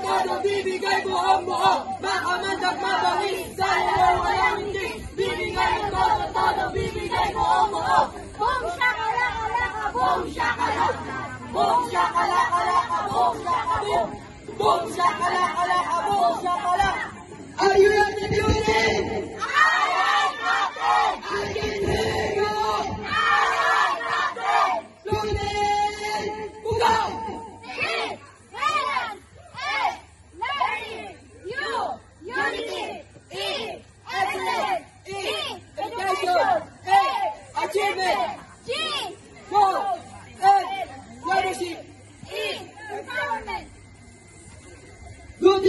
todo, bibigay mo ang buo, makamandag mabangis, dahil walang hindi. Bibigay mo todo, bibigay mo ang buo. Boom shakalaka, boom shakalaka, boom shakalaka, boom shakalaka, boom shakalaka, boom shakalaka. Are you ready to do it? Aye, Captain! I can hear you! Aye, Captain! Do it! Go! Achievement! G! Goal! N! Leadership! E! Empowerment! Good